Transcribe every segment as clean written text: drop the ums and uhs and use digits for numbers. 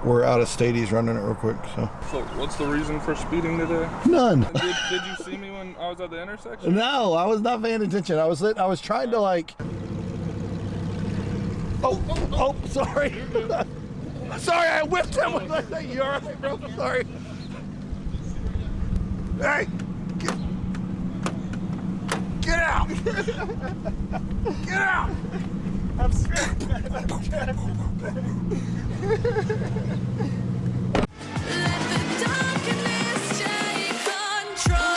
we're out of state. He's running it real quick. So what's the reason for speeding today? None. Did you see me when I was at the intersection? No, I was not paying attention. I was trying to like. Oh, sorry. Sorry, I whipped him. You all right, bro? Sorry. Hey, get out! Get out! I'm scared. Let the darkness take control.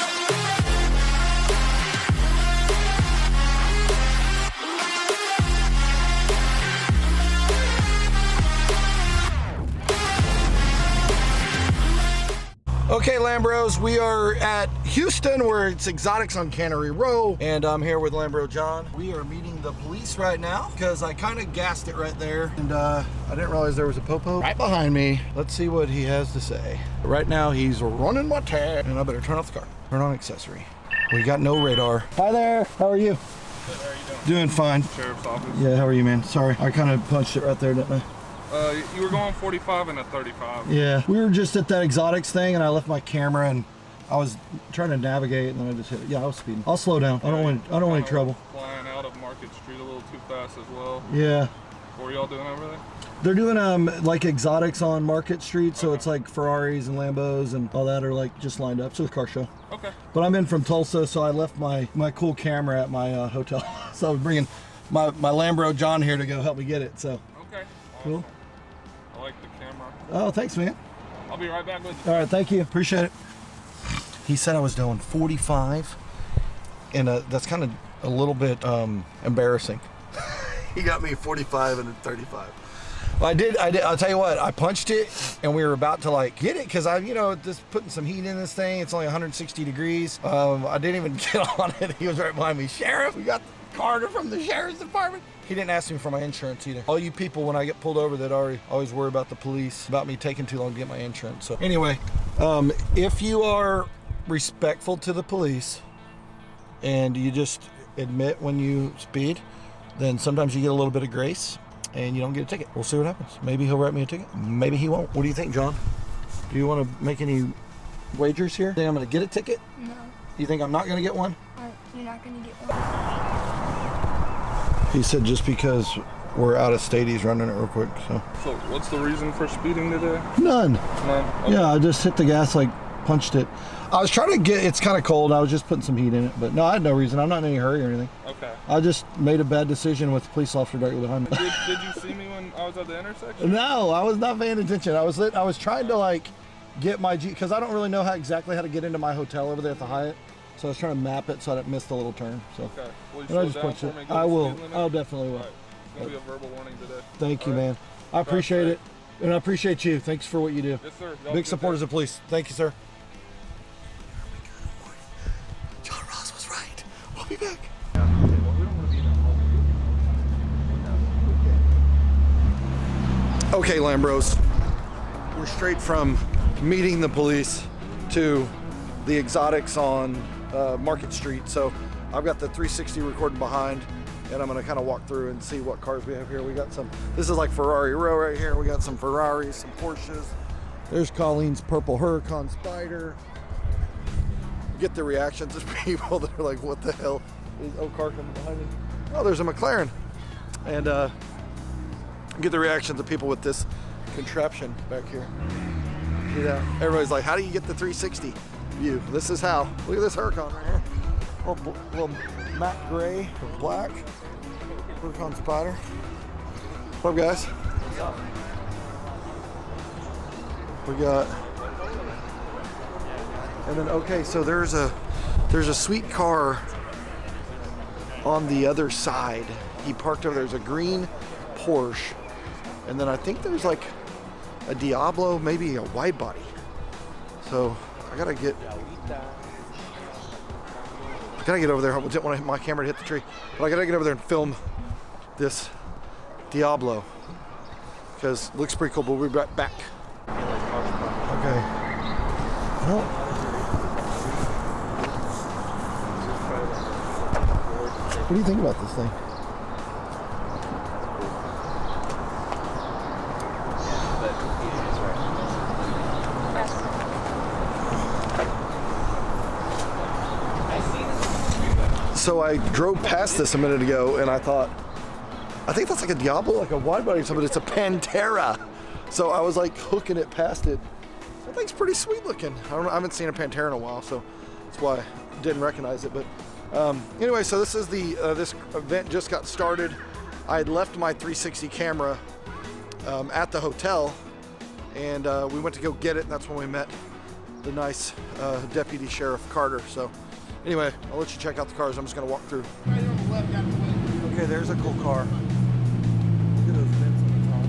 Okay, Lambros, we are at Houston where it's Exotics on Cannery Row, and I'm here with Lambro John. We are meeting the police right now because I kind of gassed it right there, and I didn't realize there was a popo right behind me. Let's see what he has to say. Right now, he's running my tag, and I better turn off the car. Turn on accessory. We got no radar. Hi there, how are you? Good, how are you doing? Doing fine. Sheriff's office. Yeah, how are you, man? Sorry, I kind of punched it right there, didn't I? You were going 45 and a 35. Yeah, we were just at that Exotics thing, and I left my camera, and I was trying to navigate, and then I just hit it. Yeah, I was speeding. I'll slow down. I don't want any trouble. Flying out of Market Street a little too fast as well. Yeah. What are y'all doing over there? They're doing like Exotics on Market Street, so it's like Ferraris and Lambos and all that are like just lined up. So it's a car show. Okay. But I'm in from Tulsa, so I left my cool camera at my hotel. So I was bringing my Lambro John here to go help me get it. So. Okay. Awesome. Cool. I like the camera. Oh, thanks, man. I'll be right back with you. All right, thank you. Appreciate it. He said I was doing 45, and that's kind of a little bit embarrassing. He got me 45 and a 35. Well, I did. I'll tell you what. I punched it, and we were about to like get it because just putting some heat in this thing. It's only 160 degrees. I didn't even get on it. He was right behind me. Sheriff, we got the card from the sheriff's department. He didn't ask me for my insurance either. All you people, when I get pulled over, that always worry about the police, about me taking too long to get my insurance. So anyway, if you are respectful to the police and you just admit when you speed, then sometimes you get a little bit of grace and you don't get a ticket. We'll see what happens. Maybe he'll write me a ticket. Maybe he won't. What do you think, John? Do you want to make any wagers here? Think I'm going to get a ticket? No. You think I'm not going to get one? You're not going to get one. He said just because we're out of state, he's running it real quick. So what's the reason for speeding today? None. None? Okay. Yeah, I just hit the gas, like punched it. I was trying to get, it's kind of cold. I was just putting some heat in it, but no, I had no reason. I'm not in any hurry or anything. Okay. I just made a bad decision with the police officer directly behind me. Did you see me when I was at the intersection? No, I was not paying attention. I was trying to like get my because I don't really know exactly how to get into my hotel over there at the Hyatt. So I was trying to map it so I didn't miss the little turn. So. Okay. Will you And I slow just down punched for it. me? I will. I'll definitely will. All right. It's going to be a verbal warning today. Thank you, All right? man. I appreciate it. And I appreciate you. Thanks for what you do. Yes, sir. Y'all Big good supporters day. of police. Thank you, sir. John Ross was right. We'll be back. Okay, Lambros. We're straight from meeting the police to the Exotics on Market Street. So I've got the 360 recording behind, and I'm gonna kind of walk through and see what cars we have here. We got some, this is like Ferrari row right here. We got some Ferraris, some Porsches. There's Colleen's purple Huracan Spider. Get the reactions of people that are like, what the hell is car coming behind me? Oh, there's a McLaren. And get the reactions of people with this contraption back here. See that? Everybody's like, how do you get the 360 view? This is how. Look at this Huracan right here. Little matte gray or black Huracan Spider. What up, guys? We got, and then okay, so there's a sweet car on the other side. He parked over there's a green Porsche, and then I think there's like a Diablo, maybe a wide body. So I gotta get over there. I didn't want my camera to hit the tree, but I gotta get over there and film this Diablo because it looks pretty cool. But we'll be right back. Okay. Well, what do you think about this thing? So I drove past this a minute ago and I thought, I think that's like a Diablo, like a wide body or something. It's a Pantera. So I was like hooking it past it. That thing's pretty sweet looking. I haven't seen a Pantera in a while, so that's why I didn't recognize it. But anyway, so this is this event just got started. I had left my 360 camera at the hotel, and we went to go get it, and that's when we met the nice Deputy Sheriff Carter. So anyway, I'll let you check out the cars. I'm just gonna walk through. Okay, there's a cool car. Look at those vents on the top.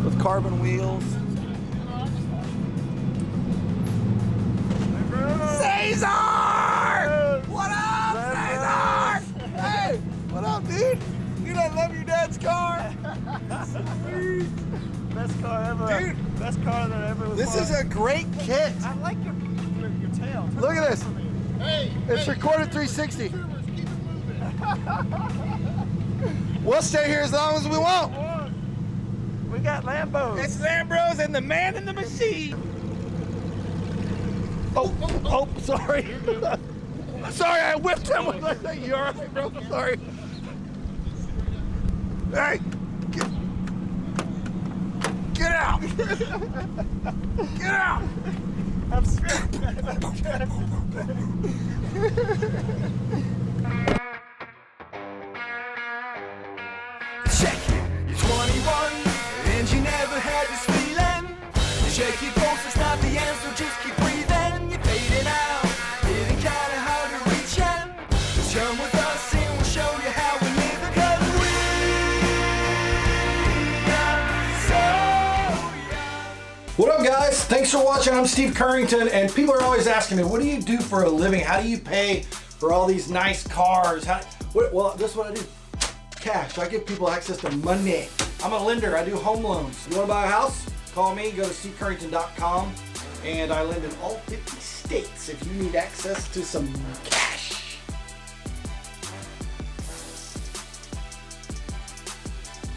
With carbon wheels. Cesar! What up, Cesar? Hey, what up, dude? Dude, I love your dad's car. Best car ever. Dude. Best car that ever was. This is a great kit. I like your tail. Look at this. Hey, It's recorded 360. We'll stay here as long as we want. We got Lambros. It's Lambros and the man in the machine. Oh, sorry. Sorry, I whipped him. You all right, bro? Sorry. Hey, get out. Get out. I'm scared. Check it. You're 21 and you never had this feeling. Shake your pulse, it's not the answer, just keep breathing. You're fading out, getting kinda hard to reach in. Just come with us and we'll show you how we live it. 'Cause we are so young. What up, guys? Thanks for watching. I'm Steve Currington, and people are always asking me, what do you do for a living? How do you pay for all these nice cars? Well, this is what I do. Cash. I give people access to money. I'm a lender. I do home loans. You want to buy a house? Call me. Go to stevecurrington.com, and I lend in all 50 states if you need access to some cash.